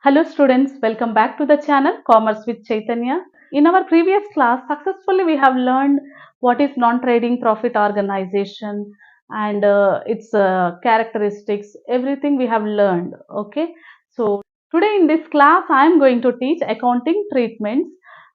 Hello students, welcome back to the channel Commerce with Chaitanya. In our previous class, successfully we have learned what is non-trading profit organization and its characteristics, everything we have learned. Okay, so today in this class I am going to teach accounting treatments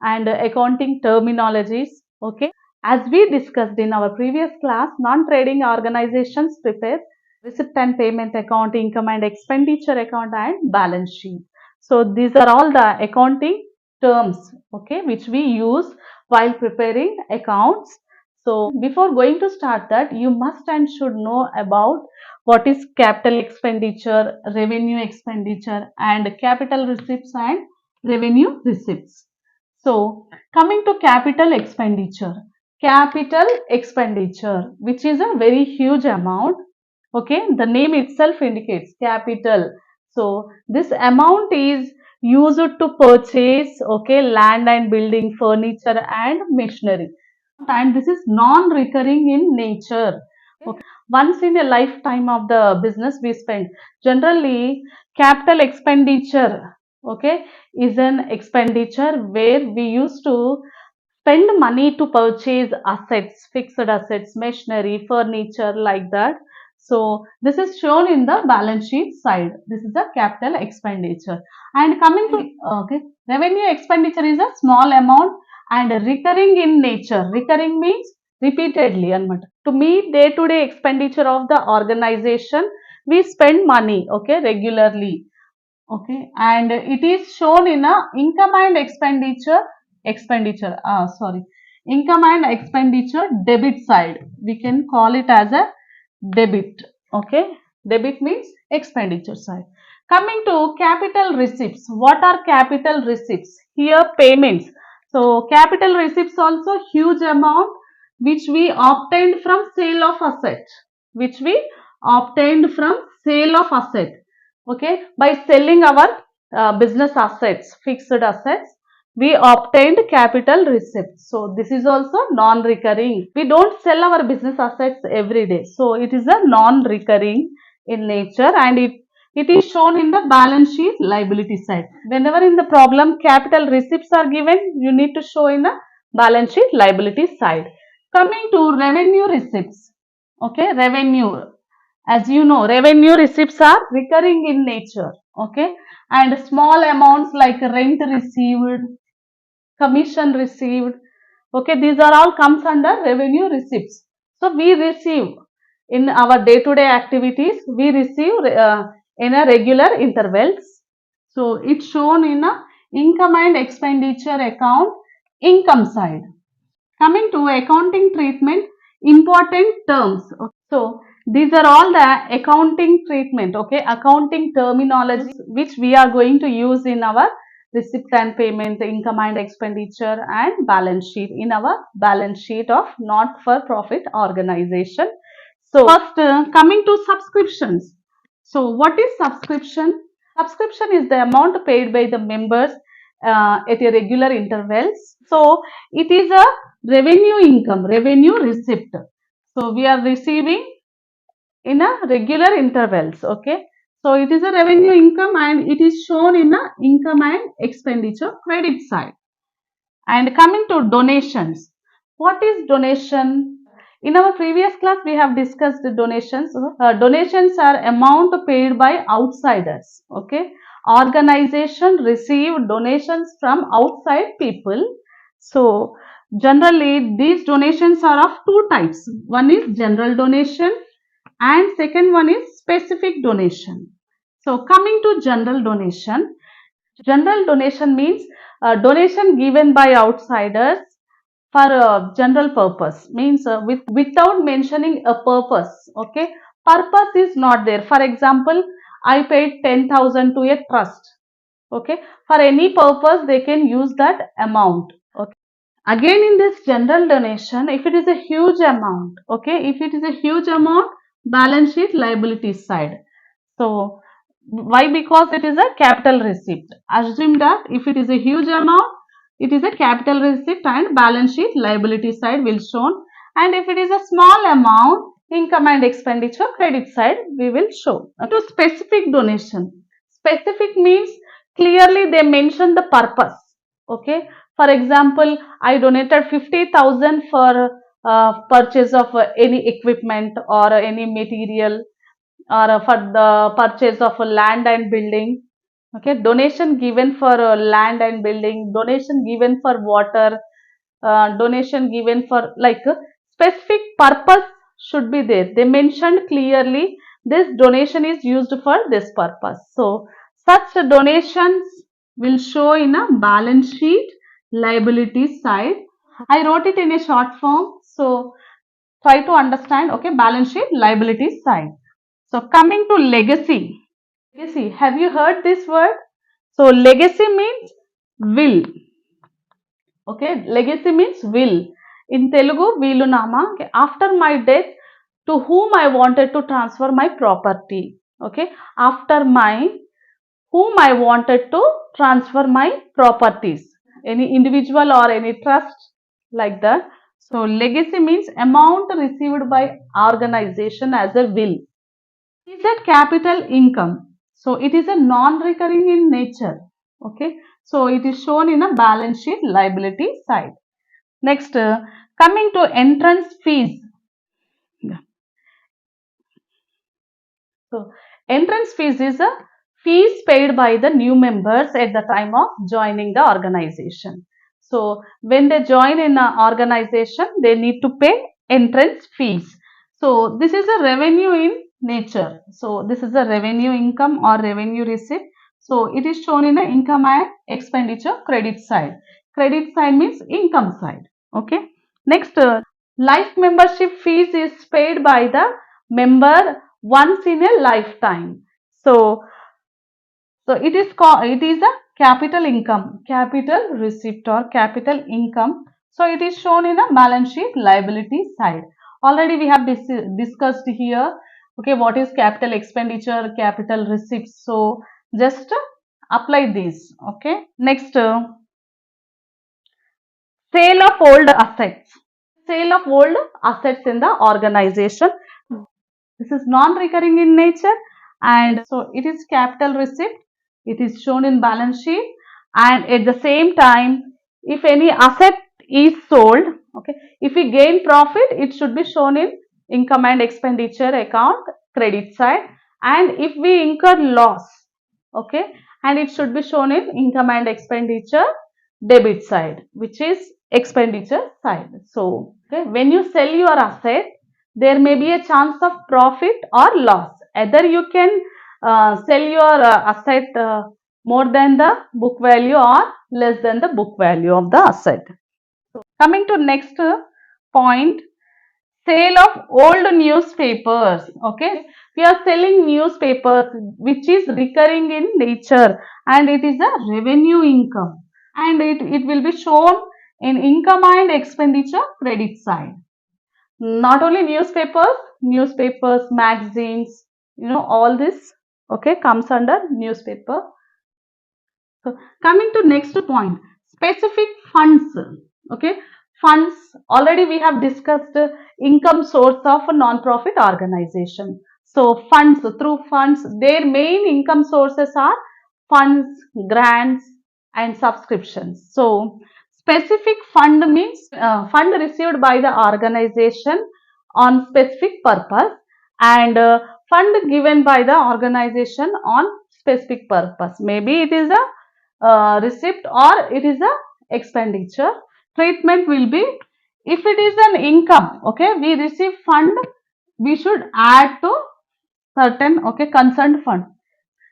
and accounting terminologies. Okay, as we discussed in our previous class, non-trading organizations prepare receipt and payment account, income and expenditure account and balance sheet. So these are all the accounting terms, okay, which we use while preparing accounts. So before going to start that, you must and should know about what is capital expenditure, revenue expenditure and capital receipts and revenue receipts. So coming to capital expenditure, which is a very huge amount. Okay, the name itself indicates capital. So this amount is used to purchase, okay, land and building, furniture and machinery, and this is non-recurring in nature. Okay, once in a lifetime of the business we spend. Generally capital expenditure, okay, is an expenditure where we used to spend money to purchase assets, fixed assets, machinery, furniture, like that. So this is shown in the balance sheet side. This is the capital expenditure. And coming to revenue expenditure is a small amount and recurring in nature. Recurring means repeatedly. To meet day-to-day expenditure of the organization, we spend money, okay, regularly. Okay, and it is shown in a income and income and expenditure debit side. We can call it as a debit. Okay, debit means expenditure side. Coming to capital receipts. What are capital receipts? Here payments. So capital receipts also huge amount which we obtained from sale of asset. Which we obtained from sale of asset. Okay, by selling our business assets, fixed assets, we obtained capital receipts. So this is also non-recurring. We don't sell our business assets every day. So it is a non-recurring in nature, and it is shown in the balance sheet liability side. Whenever in the problem capital receipts are given, you need to show in the balance sheet liability side. Coming to revenue receipts. Okay, revenue. As you know, revenue receipts are recurring in nature. Okay, and small amounts like rent received, commission received, okay, these are all comes under revenue receipts. So we receive in our day to day activities, we receive in a regular intervals. So it's shown in a income and expenditure account, income side. Coming to accounting treatment, important terms. So these are all the accounting treatment, okay, accounting terminology which we are going to use in our receipt and payment, income and expenditure and balance sheet, in our balance sheet of not for profit organization. So first coming to subscriptions. So what is subscription? Subscription is the amount paid by the members at a regular intervals. So it is a revenue income, revenue receipt. So we are receiving in a regular intervals. Okay, so it is a revenue income and it is shown in a income and expenditure credit side. And coming to donations, what is donation? In our previous class we have discussed the donations. Donations are amount paid by outsiders. Okay, organization receive donations from outside people. So generally these donations are of two types. One is general donation and second one is specific donation. So coming to general donation means donation given by outsiders for a general purpose, means without mentioning a purpose. Okay, purpose is not there. For example, I paid 10,000 to a trust. Okay, for any purpose they can use that amount. Okay, again in this general donation, if it is a huge amount, okay, if it is a huge amount, balance sheet liability side. So why? Because it is a capital receipt. Assume that if it is a huge amount, it is a capital receipt and balance sheet liability side will shown. And if it is a small amount, income and expenditure credit side we will show. To specific donation. Specific means Clearly they mention the purpose. Okay, for example, I donated 50,000 for purchase of any equipment or any material, or for the purchase of a land and building. Okay, donation given for land and building, donation given for water, donation given for like specific purpose should be there. They mentioned clearly this donation is used for this purpose. So such donations will show in a balance sheet liability side. I wrote it in a short form, so try to understand. Okay, balance sheet liability side. So coming to legacy. Legacy, have you heard this word? So legacy means will. Okay, legacy means will. In Telugu, Vilunama. Okay, after my death, to whom I wanted to transfer my property. Okay, after my whom I wanted to transfer my properties. Any individual or any trust like that. So legacy means amount received by organization as a will. Is a capital income. So it is a non-recurring in nature. Okay. So it is shown in a balance sheet liability side. Next, coming to entrance fees. Yeah. So entrance fees is a fees paid by the new members at the time of joining the organization. So when they join in an organization, they need to pay entrance fees. So this is a revenue in nature. So this is a revenue income or revenue receipt. So it is shown in the income and expenditure credit side. Credit side means income side. Okay. Next, life membership fees is paid by the member once in a lifetime. So, so it is called, it is a capital income, capital receipt or capital income. So it is shown in a balance sheet liability side. Already we have discussed here. Okay, what is capital expenditure, capital receipts. So just apply these. Okay. Next, sale of old assets. Sale of old assets in the organization. This is non-recurring in nature, and so it is capital receipt. It is shown in balance sheet, and at the same time, if any asset is sold, okay, if we gain profit, it should be shown in income and expenditure account credit side, and if we incur loss, okay, and it should be shown in income and expenditure debit side, which is expenditure side. So, okay, when you sell your asset, there may be a chance of profit or loss. Either you can sell your asset more than the book value or less than the book value of the asset. So, coming to next point, sale of old newspapers. Okay, we are selling newspapers which is recurring in nature, and it is a revenue income, and it will be shown in income and expenditure credit side. Not only newspapers, magazines, all this, okay, comes under newspaper. So coming to next point, specific funds. Okay, funds, already we have discussed income source of a non-profit organization. So funds, through funds, their main income sources are funds, grants and subscriptions. So specific fund means fund received by the organization on specific purpose, and fund given by the organization on specific purpose. Maybe it is a receipt or it is a expenditure. Treatment will be, if it is an income, okay, we receive fund, we should add to certain, okay, concerned fund.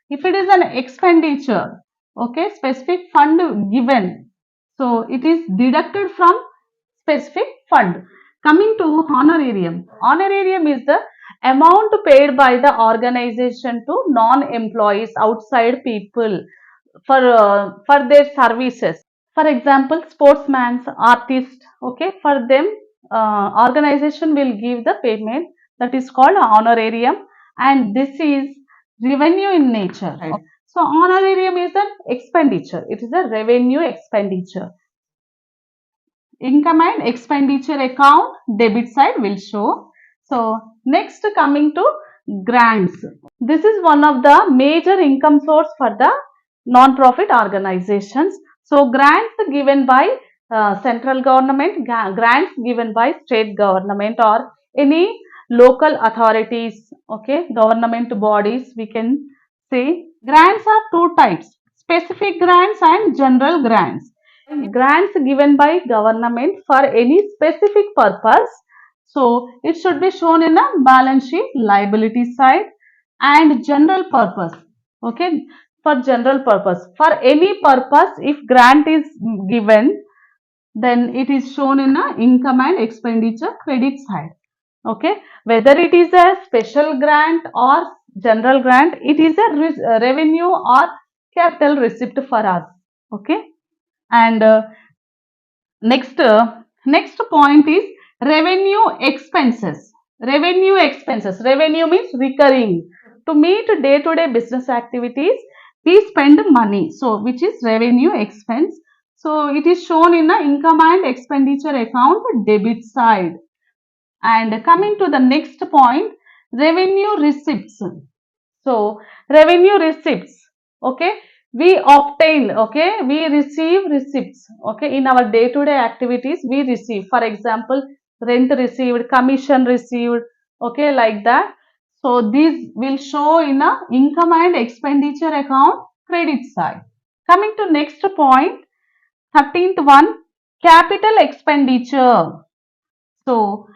If it is an expenditure, okay, specific fund given, so it is deducted from specific fund. Coming to honorarium. Honorarium is the amount paid by the organization to non-employees, outside people, for their services. For example, sportsmen, artists, okay, for them organization will give the payment, that is called honorarium, and this is revenue in nature. Right. So honorarium is an expenditure, it is a revenue expenditure. Income and expenditure account debit side will show. So next, coming to grants. This is one of the major income source for the non-profit organizations. So grants given by central government, grants given by state government or any local authorities, okay, government bodies, we can say. Grants are two types, specific grants and general grants. Grants given by government for any specific purpose, so it should be shown in a balance sheet liability side. And general purpose, okay, for general purpose, for any purpose, if grant is given, then it is shown in a income and expenditure credit side. Okay, whether it is a special grant or general grant, it is a revenue or capital receipt for us. Okay, and next point is revenue expenses. Revenue means recurring. To meet day-to-day business activities, we spend money. So, which is revenue expense. So, it is shown in the income and expenditure account debit side. And coming to the next point, revenue receipts. So, revenue receipts, okay, we obtain, okay, we receive receipts, okay, in our day-to-day activities we receive. For example, rent received, commission received, okay, like that. So, these will show in a income and expenditure account credit side. Coming to next point, 13th one, capital expenditure. So,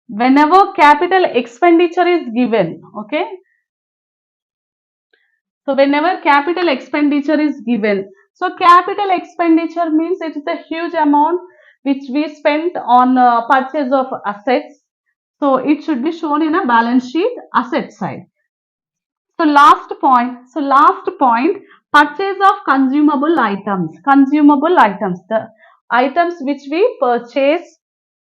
whenever capital expenditure is given, okay, so whenever capital expenditure is given, so capital expenditure means it is a huge amount which we spent on purchase of assets. So it should be shown in a balance sheet asset side. So last point, purchase of consumable items. Consumable items, the items which we purchase,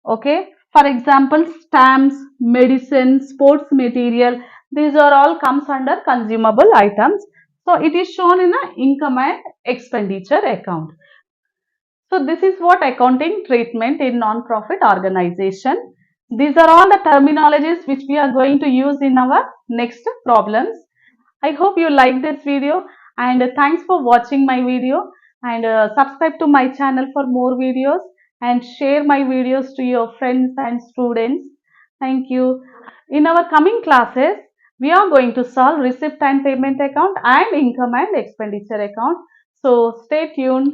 okay. For example, stamps, medicine, sports material, these are all comes under consumable items. So it is shown in a income and expenditure account. So this is what accounting treatment in non-profit organization. These are all the terminologies which we are going to use in our next problems. I hope you like this video, and thanks for watching my video, and subscribe to my channel for more videos and share my videos to your friends and students. Thank you. In our coming classes, we are going to solve receipt and payment account and income and expenditure account. So stay tuned.